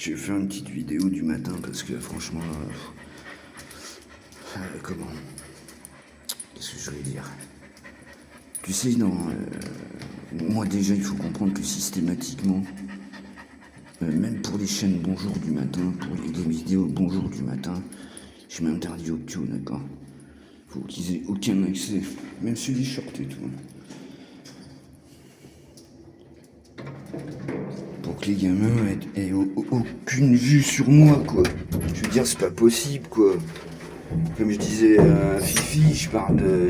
J'ai fait une petite vidéo du matin parce que franchement, comment? Qu'est-ce que je voulais dire? Tu sais, moi déjà, il faut comprendre que systématiquement, même pour les chaînes Bonjour du matin, pour les vidéos Bonjour du matin, je m'interdis au pio, d'accord? Faut qu'ils aient aucun accès, même ceux des shorts et tout. Pour que les gamins aient aucune vue sur moi, quoi. Je veux dire, c'est pas possible, quoi. Comme je disais à Fifi, je parle de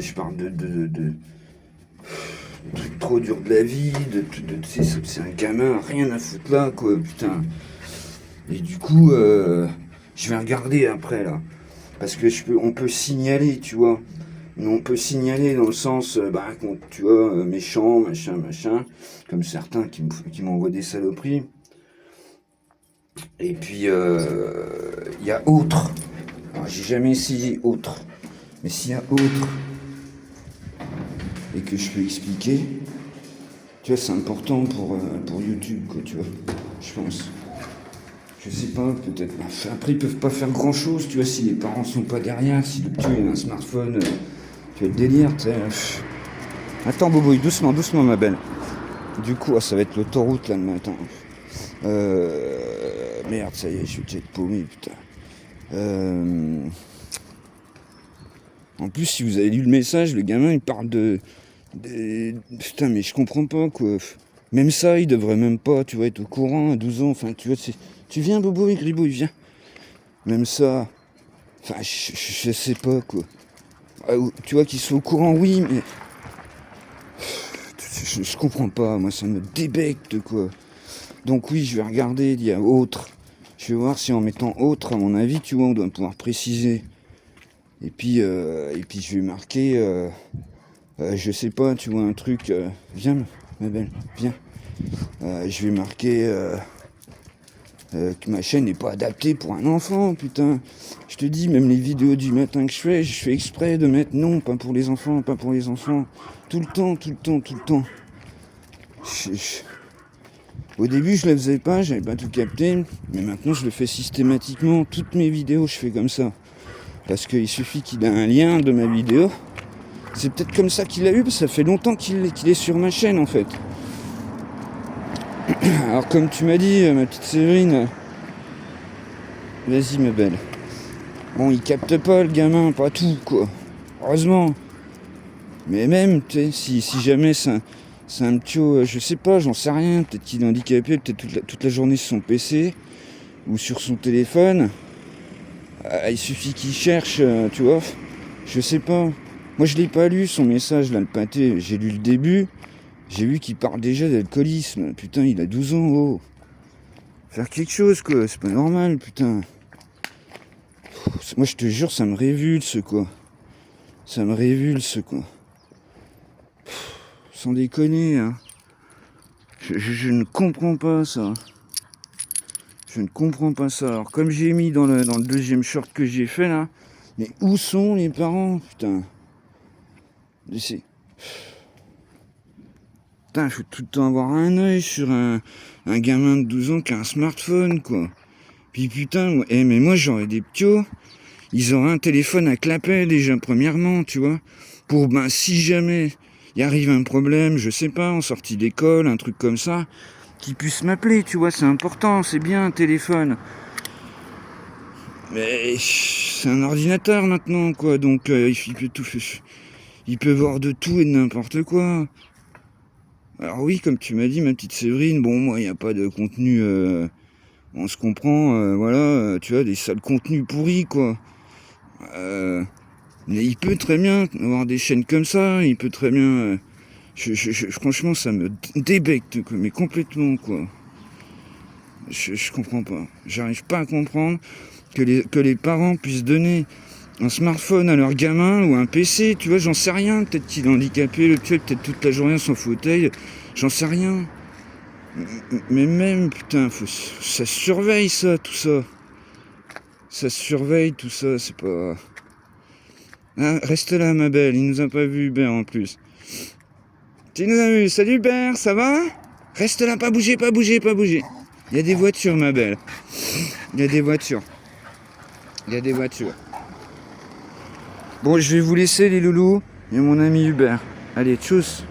trucs trop durs de la vie, c'est un gamin, rien à foutre là, quoi, putain. Et du coup, je vais regarder après, là. Parce que on peut signaler, tu vois. Mais on peut signaler dans le sens, tu vois, méchant, machin, comme certains qui m'envoient des saloperies. Et puis, il y a autre. Alors, j'ai jamais essayé autre. Mais s'il y a autre, et que je peux expliquer, tu vois, c'est important pour YouTube, quoi, tu vois, je pense. Je sais pas, peut-être. Après, ils peuvent pas faire grand-chose, tu vois, si les parents sont pas derrière, si le petit a un smartphone, tu vois, le délire, tu sais. Attends, Bobo, doucement, doucement, ma belle. Du coup, ça va être l'autoroute, là, le matin. Merde, ça y est, je suis déjà paumé, putain. En plus, si vous avez lu le message, le gamin, il parle putain, mais je comprends pas, quoi. Même ça, il devrait même pas, tu vois, être au courant à 12 ans. Enfin, tu vois, tu viens, Bobo et Gribouille, viens. Même ça, enfin, je sais pas, quoi. Tu vois, qu'ils soient au courant, oui, mais... Je comprends pas, moi, ça me débecte, quoi. Donc oui, je vais regarder, il y a autre. Je vais voir si en mettant autre, à mon avis, tu vois, on doit pouvoir préciser. Et puis je vais marquer... je sais pas, tu vois, un truc... viens, ma belle, viens. Je vais marquer que ma chaîne n'est pas adaptée pour un enfant, putain. Je te dis, même les vidéos du matin que je fais exprès de mettre non, pas pour les enfants, pas pour les enfants. Tout le temps, tout le temps, tout le temps. Au début, je le faisais pas, j'avais pas tout capté. Mais maintenant, je le fais systématiquement. Toutes mes vidéos, je fais comme ça. Parce qu'il suffit qu'il ait un lien de ma vidéo. C'est peut-être comme ça qu'il a eu, parce que ça fait longtemps qu'il est sur ma chaîne, en fait. Alors, comme tu m'as dit, ma petite Séverine, vas-y, ma belle. Bon, il capte pas, le gamin, pas tout, quoi. Heureusement. Mais même, tu sais, si jamais c'est un petit, je sais pas, j'en sais rien. Peut-être qu'il est handicapé, peut-être toute la journée sur son PC ou sur son téléphone. Il suffit qu'il cherche, tu vois. Je sais pas. Moi, je l'ai pas lu, son message, là, le pâté. J'ai lu le début. J'ai vu qu'il parle déjà d'alcoolisme. Putain, il a 12 ans, oh. Faire quelque chose, quoi. C'est pas normal, putain. Moi, je te jure, ça me révulse, quoi. Ça me révulse, quoi. Sans déconner, hein. Je ne comprends pas ça. Je ne comprends pas ça. Alors, comme j'ai mis dans le deuxième short que j'ai fait, là, mais où sont les parents, putain? Putain, il faut tout le temps avoir un œil sur un gamin de 12 ans qui a un smartphone, quoi. Puis putain, mais moi j'aurais des ptios, ils auraient un téléphone à clapet déjà, premièrement, tu vois. Pour, si jamais il arrive un problème, je sais pas, en sortie d'école, un truc comme ça, qu'ils puissent m'appeler, tu vois, c'est important, c'est bien un téléphone. Mais c'est un ordinateur maintenant, quoi, donc il peut voir de tout et de n'importe quoi. Alors oui, comme tu m'as dit, ma petite Séverine, bon, moi, il n'y a pas de contenu, on se comprend, voilà, tu vois, des sales contenus pourris, quoi. Mais il peut très bien avoir des chaînes comme ça, il peut très bien... franchement, ça me débecte, quoi, mais complètement, quoi. Je comprends pas. J'arrive pas à comprendre que les parents puissent donner un smartphone à leur gamin ou un PC, tu vois, j'en sais rien. Peut-être qu'il est handicapé, le tuer peut-être toute la journée son fauteuil, j'en sais rien. Mais même, putain, ça se surveille, ça, tout ça. Ça se surveille, tout ça, c'est pas... Ah, reste là, ma belle, il nous a pas vu, Hubert, en plus. Tu nous as vu, salut Hubert, ça va? Reste là, pas bouger, pas bouger, pas bouger. Il y a des voitures, ma belle. Il y a des voitures. Il y a des voitures. Bon, je vais vous laisser, les loulous. Il y a mon ami Hubert. Allez, tchuss.